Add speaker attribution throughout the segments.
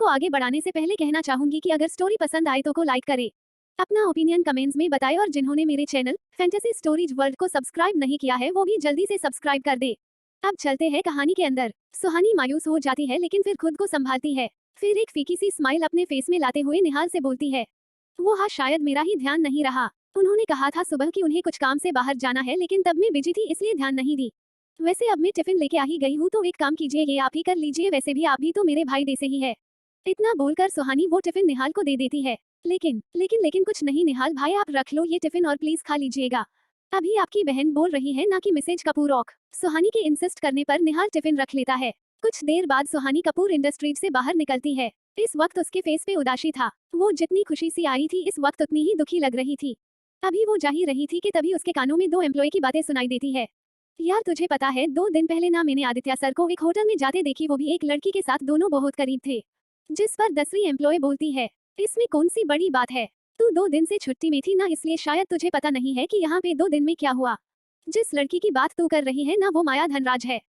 Speaker 1: को आगे बढ़ाने से पहले कहना चाहूंगी कि अगर स्टोरी पसंद आए तो को लाइक करे, अपना ओपिनियन कमेंट्स में बताए और जिन्होंने मेरे चैनल फैंटेसी स्टोरीज वर्ल्ड को सब्सक्राइब नहीं किया है वो भी जल्दी से सब्सक्राइब कर दे। अब चलते हैं कहानी के अंदर। सुहानी मायूस हो जाती है लेकिन फिर खुद को संभालती है। फिर एक फीकी सी स्माइल अपने फेस में लाते हुए निहाल से बोलती है, वो हाँ शायद मेरा ही ध्यान नहीं रहा। उन्होंने कहा था सुबह कि उन्हें कुछ काम से बाहर जाना है लेकिन तब मैं बिजी थी इसलिए ध्यान नहीं दी। वैसे अब मैं टिफिन लेके आ ही गई हूँ तो एक काम कीजिए ये आप ही कर लीजिए, वैसे भी आप भी तो मेरे भाई जैसे ही है। इतना बोलकर सुहानी वो टिफिन निहाल को दे देती है। लेकिन कुछ नहीं निहाल भाई, आप रख लो ये टिफिन और प्लीज खा लीजिएगा। अभी आपकी बहन बोल रही है ना कि मिसेज कपूर औक। सुहानी के इंसिस्ट करने पर निहाल टिफिन रख लेता है। कुछ देर बाद सुहानी कपूर इंडस्ट्रीज से बाहर निकलती है। इस वक्त उसके फेस पे उदासी था। वो जितनी खुशी सी आई थी इस वक्त उतनी ही दुखी लग रही थी। अभी वो जा ही रही थी कि तभी उसके कानों में 2 एम्प्लॉय की बातें सुनाई देती है। यार तुझे पता है 2 दिन पहले ना मैंने आदित्य सर को एक होटल में जाते देखी, वो भी एक लड़की के साथ, दोनों बहुत करीब थे। जिस पर 10वीं एम्प्लॉय बोलती है, इसमें कौन सी बड़ी बात है, तू 2 दिन से छुट्टी में थी ना इसलिए शायद तुझे पता नहीं है कि यहाँ पे 2 दिन में क्या हुआ। जिस लड़की की बात तू कर रही है ना वो माया धनराज है,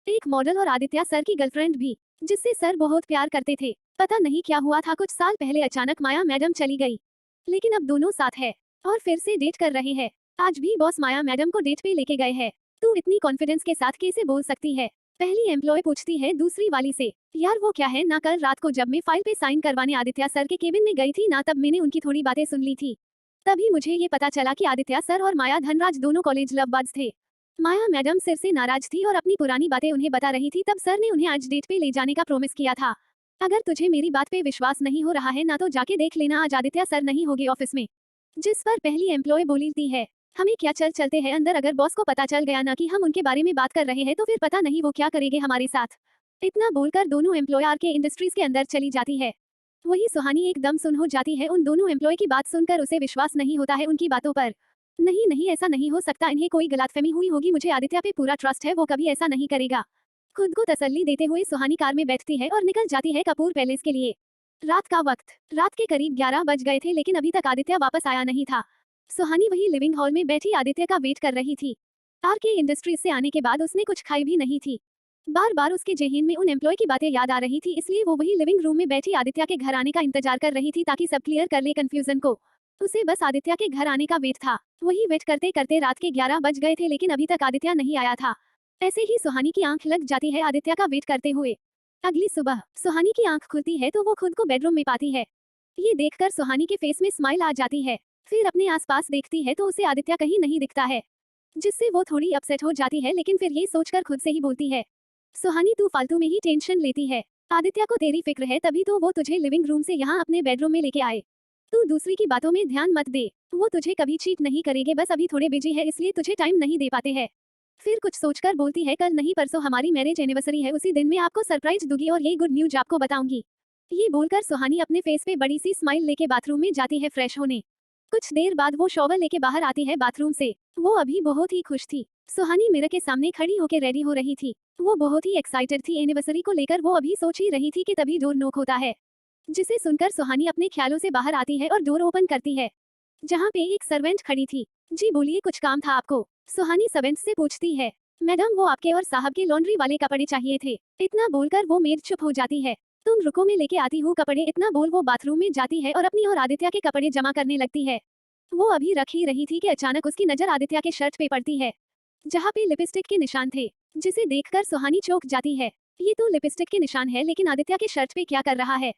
Speaker 1: एक मॉडल और आदित्य सर की गर्लफ्रेंड भी, जिससे सर बहुत प्यार करते थे। पता नहीं क्या हुआ था, कुछ साल पहले अचानक माया मैडम चली गई लेकिन अब दोनों साथ है और फिर से डेट कर रहे हैं। आज भी बॉस माया मैडम को डेट पे लेके गए हैं। तू इतनी कॉन्फिडेंस के साथ कैसे बोल सकती है, पहली एम्प्लॉय पूछती है दूसरी वाली से। यार वो क्या है ना, कल रात को जब मैं फाइल पे साइन करवाने आदित्य सर के केबिन में गई थी ना तब मैंने उनकी थोड़ी बातें सुन ली थी। तभी मुझे ये पता चला कि आदित्य सर और माया धनराज दोनों कॉलेज लव बर्ड्स थे। माया मैडम सिर से नाराज थी और अपनी पुरानी बातें उन्हें बता रही थी। तब सर ने उन्हें आज डेट पे ले जाने का प्रॉमिस किया था। अगर तुझे मेरी बात पे विश्वास नहीं हो रहा है ना तो जाके देख लेना, आज आदित्य सर नहीं होगे ऑफिस में। जिस पर पहली एम्प्लॉय बोलती है, हमें क्या, चल चलते हैं अंदर, अगर बॉस को पता चल गया ना कि हम उनके बारे में बात कर रहे हैं तो फिर पता नहीं वो क्या करेंगे हमारे साथ। इतना बोलकर दोनों एम्प्लॉय आर के इंडस्ट्रीज के अंदर चली जाती है। वही सुहानी एकदम सुन हो जाती है। उन दोनों एम्प्लॉय की बात सुनकर उसे विश्वास नहीं होता है उनकी बातों पर। नहीं नहीं ऐसा नहीं हो सकता, इन्हें कोई गलतफहमी हुई होगी, मुझे आदित्य पे पूरा ट्रस्ट है, वो कभी ऐसा नहीं करेगा। खुद को तसल्ली देते हुए सुहानी कार में बैठती है और निकल जाती है कपूर पैलेस के लिए। रात का वक्त, रात के करीब 11 बज गए थे लेकिन अभी तक आदित्य वापस आया नहीं था। सुहानी वही लिविंग हॉल में बैठी आदित्य का वेट कर रही थी। आर के इंडस्ट्रीज से आने के बाद उसने कुछ खाई भी नहीं थी। बार बार उसके जेहन में उन एम्प्लॉय की बातें याद आ रही थी, इसलिए वो वही लिविंग रूम में बैठी आदित्य के घर आने का इंतजार कर रही थी ताकि सब क्लियर कर ले कंफ्यूजन को। उसे बस आदित्य के घर आने का वेट था। वही वेट करते करते रात के 11 बज गए थे लेकिन अभी तक आदित्य नहीं आया था। ऐसे ही सुहानी की आंख लग जाती है आदित्य का वेट करते हुए। अगली सुबह सुहानी की आंख खुलती है तो वो खुद को बेडरूम में पाती है। ये देखकर सुहानी के फेस में स्माइल आ जाती है। फिर अपने आसपास देखती है तो उसे आदित्य कहीं नहीं दिखता है, जिससे वो थोड़ी अपसेट हो जाती है लेकिन फिर ये सोचकर खुद से ही बोलती है, सुहानी तू फालतू में ही टेंशन लेती है, आदित्य को तेरी फिक्र है तभी तो वो तुझे लिविंग रूम से यहाँ अपने बेडरूम में लेके आए। तू दूसरी की बातों में ध्यान मत दे, वो तुझे कभी चीट नहीं करेंगे, बस अभी थोड़े बिजी है इसलिए तुझे टाइम नहीं दे पाते हैं। फिर कुछ सोचकर बोलती है, कल नहीं परसों हमारी मैरिज एनिवर्सरी है, उसी दिन मैं आपको सरप्राइज दूंगी और ये गुड न्यूज आपको बताऊंगी। ये बोलकर सुहानी अपने फेस पे बड़ी सी स्माइल लेके बाथरूम में जाती है फ्रेश होने। कुछ देर बाद वो शॉवर लेके बाहर आती है बाथरूम से। वो अभी बहुत ही खुश थी। सुहानी मिरर के सामने खड़ी होकर रेडी हो रही थी। वो बहुत ही एक्साइटेड थी एनिवर्सरी को लेकर। वो अभी सोच ही रही थी कि तभी डोर नॉक होता है, जिसे सुनकर सुहानी अपने ख्यालों से बाहर आती है और डोर ओपन करती है, जहाँ पे एक सर्वेंट खड़ी थी। जी बोलिए, कुछ काम था आपको? सुहानी सर्वेंट से पूछती है। मैडम वो आपके और साहब के लॉन्ड्री वाले कपड़े चाहिए थे। इतना बोलकर वो मेड चुप हो जाती है। तुम रुको मैं लेके आती हूँ कपड़े, इतना बोल वो बाथरूम में जाती है और अपनी और आदित्य के कपड़े जमा करने लगती है। वो अभी रख ही रही थी कि अचानक उसकी नजर आदित्य के शर्ट पे पड़ती है, जहाँ पे लिपस्टिक के निशान थे, जिसे देखकर सुहानी चौंक जाती है। ये तो लिपस्टिक के निशान है लेकिन आदित्य के शर्ट पे क्या कर रहा है?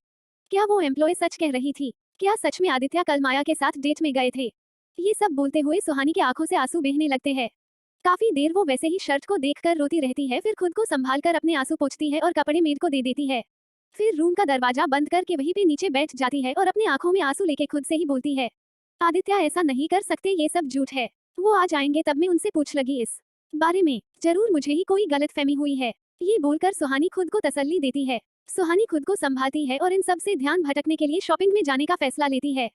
Speaker 1: क्या वो एम्प्लॉय सच कह रही थी? क्या सच में आदित्य कल माया के साथ डेट में गए थे? ये सब बोलते हुए सुहानी की आंखों से आंसू बहने लगते हैं। काफी देर वो वैसे ही शर्ट को देखकर रोती रहती है, फिर खुद को संभालकर अपने आंसू पोंछती है और कपड़े मेड को दे देती है। फिर रूम का दरवाजा बंद करके वहीं पे नीचे बैठ जाती है और अपने आंखों में आंसू लेके खुद से ही बोलती है, आदित्य ऐसा नहीं कर सकते, ये सब झूठ है। वो आ जाएंगे तब मैं उनसे पूछ लगी इस बारे में, जरूर मुझे ही कोई गलतफहमी हुई है। ये बोलकर सुहानी खुद को तसल्ली देती है। सुहानी खुद को संभालती है और इन सब से ध्यान भटकने के लिए शॉपिंग में जाने का फैसला लेती है,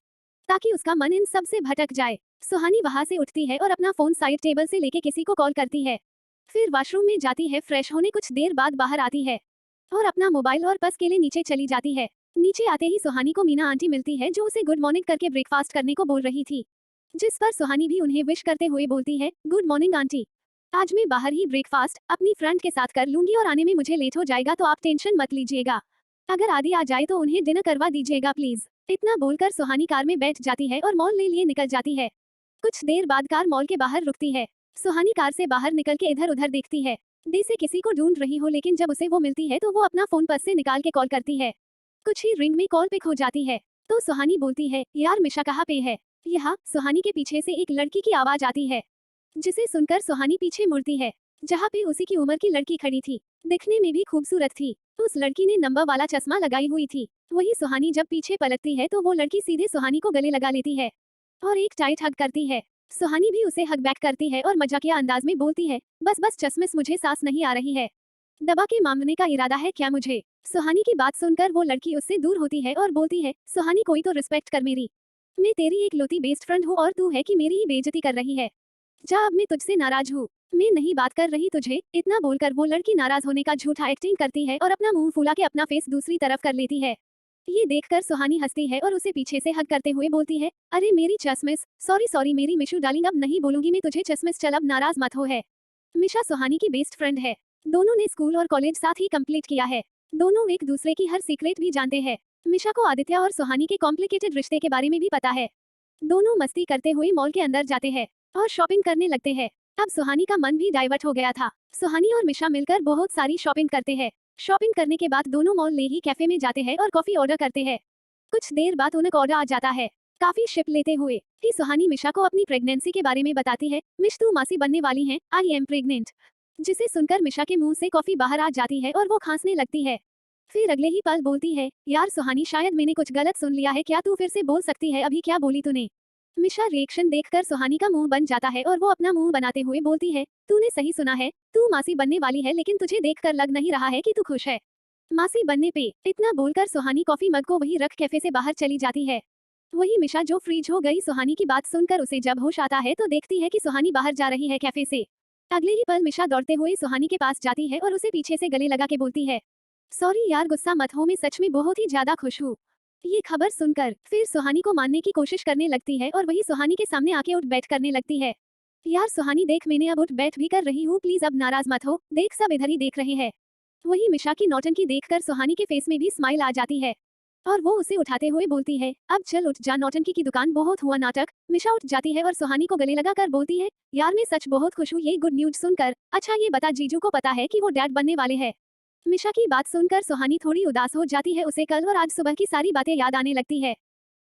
Speaker 1: ताकि उसका मन इन सब से भटक जाए। सुहानी वहां से उठती है और अपना फोन साइड टेबल से लेके किसी को कॉल करती है। फिर वॉशरूम में जाती है फ्रेश होने। कुछ देर बाद बाहर आती है और अपना मोबाइल और पर्स के लिए नीचे चली जाती है। नीचे आते ही सुहानी को मीना आंटी मिलती है, जो उसे गुड मॉर्निंग करके ब्रेकफास्ट करने को बोल रही थी, जिस पर सुहानी भी उन्हें विश करते हुए बोलती है, गुड मॉर्निंग आंटी, आज मैं बाहर ही ब्रेकफास्ट अपनी फ्रेंड के साथ कर लूंगी और आने में मुझे लेट हो जाएगा तो आप टेंशन मत लीजिएगा। अगर आदि आ जाए तो उन्हें डिनर करवा दीजिएगा प्लीज। इतना बोलकर सुहानी कार में बैठ जाती है और मॉल ले लिए निकल जाती है। कुछ देर बाद कार मॉल के बाहर रुकती है। सुहानी कार से बाहर निकल के इधर उधर देखती है, जैसे किसी को ढूंढ रही हो, लेकिन जब उसे वो मिलती है तो वो अपना फोन पर्स से निकाल के कॉल करती है। कुछ ही रिंग में कॉल पिक हो जाती है तो सुहानी बोलती है, यार मिशा कहाँ पे है। यहाँ सुहानी के पीछे से एक लड़की की आवाज आती है, जिसे सुनकर सुहानी पीछे मुड़ती है, जहाँ पे उसी की उम्र की लड़की खड़ी थी। दिखने में भी खूबसूरत थी। उस लड़की ने नंबर वाला चश्मा लगाई हुई थी। वही सुहानी जब पीछे पलटती है तो वो लड़की सीधे सुहानी को गले लगा लेती है और एक टाइट हग करती है। सुहानी भी उसे हग बैक करती है और मजाकिया अंदाज में बोलती है, बस बस चश्मिश, मुझे सांस नहीं आ रही है। दबा के मांगने का इरादा है क्या मुझे। सुहानी की बात सुनकर वो लड़की उससे दूर होती है और बोलती है, सुहानी कोई तो रिस्पेक्ट कर मेरी। मैं तेरी एक लौती बेस्ट फ्रेंड हूँ और तू है कि मेरी ही बेइज्जती कर रही है। जा, अब मैं तुझसे नाराज हूँ, मैं नहीं बात कर रही तुझे। इतना बोलकर वो लड़की नाराज होने का झूठा एक्टिंग करती है और अपना मुंह फुला के अपना फेस दूसरी तरफ कर लेती है। ये देखकर सुहानी हंसती है और उसे पीछे से हग करते हुए बोलती है, अरे मेरी चश्मिश, सॉरी सॉरी मेरी मिशू डार्लिंग, अब नहीं बोलूंगी मैं तुझे चश्मिश, चल अब नाराज मत हो। है मिशा सुहानी की बेस्ट फ्रेंड है। दोनों ने स्कूल और कॉलेज साथ ही कंप्लीट किया है। दोनों एक दूसरे की हर सीक्रेट भी जानते हैं। मिशा को आदित्य और सुहानी के कॉम्प्लिकेटेड रिश्ते के बारे में भी पता है। दोनों मस्ती करते हुए मॉल के अंदर जाते हैं और शॉपिंग करने लगते हैं। अब सुहानी का मन भी डाइवर्ट हो गया था। सुहानी और मिशा मिलकर बहुत सारी शॉपिंग करते हैं। शॉपिंग करने के बाद दोनों मॉल ले ही कैफे में जाते हैं और कॉफी ऑर्डर करते हैं। कुछ देर बाद उन्हें ऑर्डर आ जाता है। काफी शिप लेते हुए कि सुहानी मिशा को अपनी प्रेगनेंसी के बारे में बताती है, मिश तू मासी बनने वाली है, आई एम प्रेग्नेंट। जिसे सुनकर मिशा के मुंह से कॉफी बाहर आ जाती है और वो खांसने लगती है। फिर अगले ही पल बोलती है, यार सुहानी शायद मैंने कुछ गलत सुन लिया है, क्या तू फिर से बोल सकती है अभी क्या बोली तूने। मिशा रिएक्शन देखकर सुहानी का मुंह बन जाता है और वो अपना मुंह बनाते हुए बोलती है, तूने सही सुना है, तू मासी बनने वाली है, लेकिन तुझे देखकर लग नहीं रहा है कि तू खुश है मासी बनने पे। इतना बोलकर सुहानी कॉफी मग को वही रख कैफे से बाहर चली जाती है। वही मिशा जो फ्रीज हो गई सुहानी की बात सुनकर उसे जब होश आता है तो देखती है कि सुहानी बाहर जा रही है कैफे से। अगले ही पल मिशा दौड़ते हुए सुहानी के पास जाती है और उसे पीछे से गले लगा के बोलती है, सॉरी यार गुस्सा मत हो, मैं सच में बहुत ही ज्यादा खुश हूँ। ये खबर सुनकर फिर सुहानी को मानने की कोशिश करने लगती है और वही सुहानी के सामने आके उठ बैठ करने लगती है। यार सुहानी देख, मैंने अब उठ बैठ भी कर रही हूँ, प्लीज अब नाराज मत हो, देख सब इधर ही देख रहे हैं। वही मिशा की नौटंकी देखकर सुहानी के फेस में भी स्माइल आ जाती है और वो उसे उठाते हुए बोलती है, अब चल उठ जा, नौटंकी की दुकान, बहुत हुआ नाटक। मिशा उठ जाती है और सुहानी को गले लगाकर बोलती है, यार मैं सच बहुत खुश हूँ ये गुड न्यूज सुनकर। अच्छा ये बता, जीजू को पता है कि वो डैड बनने वाले हैं। मिशा की बात सुनकर सुहानी थोड़ी उदास हो जाती है। उसे कल और आज सुबह की सारी बातें याद आने लगती है।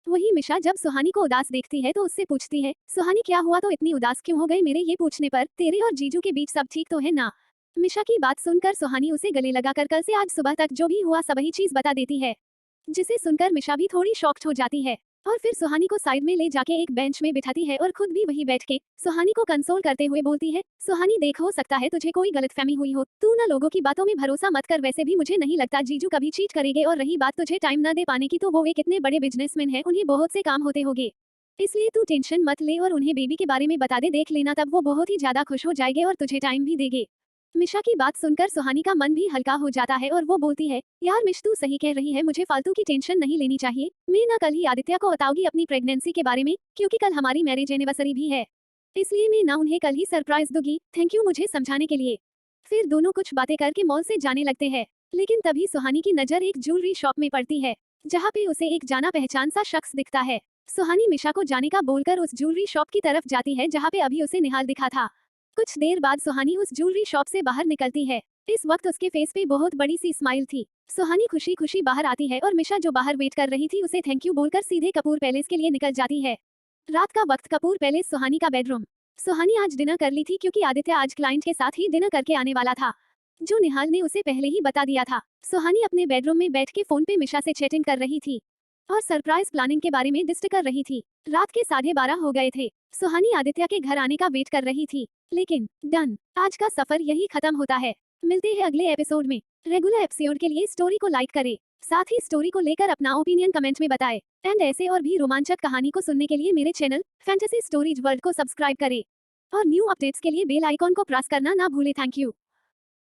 Speaker 1: वही मिशा जब सुहानी को उदास देखती है तो उससे पूछती है, सुहानी क्या हुआ, तो इतनी उदास क्यों हो गई। मेरे ये पूछने पर तेरे और जीजू के बीच सब ठीक तो है ना। मिशा की बात सुनकर सुहानी उसे गले लगाकर कल से आज सुबह तक जो भी हुआ सब ही चीज बता देती है, जिसे सुनकर मिशा भी थोड़ी शॉक्ड हो जाती है और फिर सुहानी को साइड में ले जाके एक बेंच में बिठाती है और खुद भी वही बैठ के सुहानी को कंसोल करते हुए बोलती है, सुहानी देख, हो सकता है तुझे कोई गलतफहमी हुई हो, तू ना लोगों की बातों में भरोसा मत कर, वैसे भी मुझे नहीं लगता जीजू कभी चीट करेंगे, और रही बात तुझे टाइम न दे पाने की, तो वो एक इतने बड़े बिजनेसमैन है, उन्हें बहुत से काम होते होंगे, इसलिए तू टेंशन मत ले और उन्हें बेबी के बारे में बता दे, देख लेना तब वो बहुत ही ज्यादा खुश हो जाएंगे और तुझे टाइम भी देंगे। मिशा की बात सुनकर सुहानी का मन भी हल्का हो जाता है और वो बोलती है, यार मिश तू सही कह रही है, मुझे फालतू की टेंशन नहीं लेनी चाहिए। मैं ना कल ही आदित्य को बताऊंगी अपनी प्रेगनेंसी के बारे में, क्योंकि कल हमारी मैरिज एनिवर्सरी भी है, इसलिए मैं ना उन्हें कल ही सरप्राइज दूंगी। थैंक यू मुझे समझाने के लिए। फिर दोनों कुछ बातें करके मॉल से जाने लगते हैं, लेकिन तभी सुहानी की नजर एक ज्वेलरी शॉप में पड़ती है, जहाँ पे उसे एक जाना पहचान सा शख्स दिखता है। सुहानी मिशा को जाने का बोलकर उस ज्वेलरी शॉप की तरफ जाती है जहाँ पे अभी उसे निहाल दिखा था। कुछ देर बाद सुहानी उस ज्वेलरी शॉप से बाहर निकलती है। इस वक्त उसके फेस पे बहुत बड़ी सी स्माइल थी। सुहानी खुशी खुशी बाहर आती है और मिशा जो बाहर वेट कर रही थी उसे थैंक यू बोलकर सीधे कपूर पैलेस के लिए निकल जाती है। रात का वक्त, कपूर पैलेस, सुहानी का बेडरूम। सुहानी आज डिनर कर ली थी क्योंकि आदित्य आज क्लाइंट के साथ ही डिनर करके आने वाला था, जो निहाल ने उसे पहले ही बता दिया था। सुहानी अपने बेडरूम में बैठ के फोन पे मिशा से चैटिंग कर रही थी और सरप्राइज प्लानिंग के बारे में डिस्कस कर रही थी। रात के 12:30 हो गए थे। सुहानी आदित्य के घर आने का वेट कर रही थी, लेकिन डन, आज का सफर यही खत्म होता है। मिलते हैं अगले एपिसोड में। रेगुलर एपिसोड के लिए स्टोरी को लाइक करें, साथ ही स्टोरी को लेकर अपना ओपिनियन कमेंट में बताएं। एंड ऐसे और भी रोमांचक कहानी को सुनने के लिए मेरे चैनल फैंटेसी स्टोरीज वर्ल्ड को सब्सक्राइब करें और न्यू अपडेट्स के लिए बेल आइकॉन को प्रेस करना ना भूले। Thank you.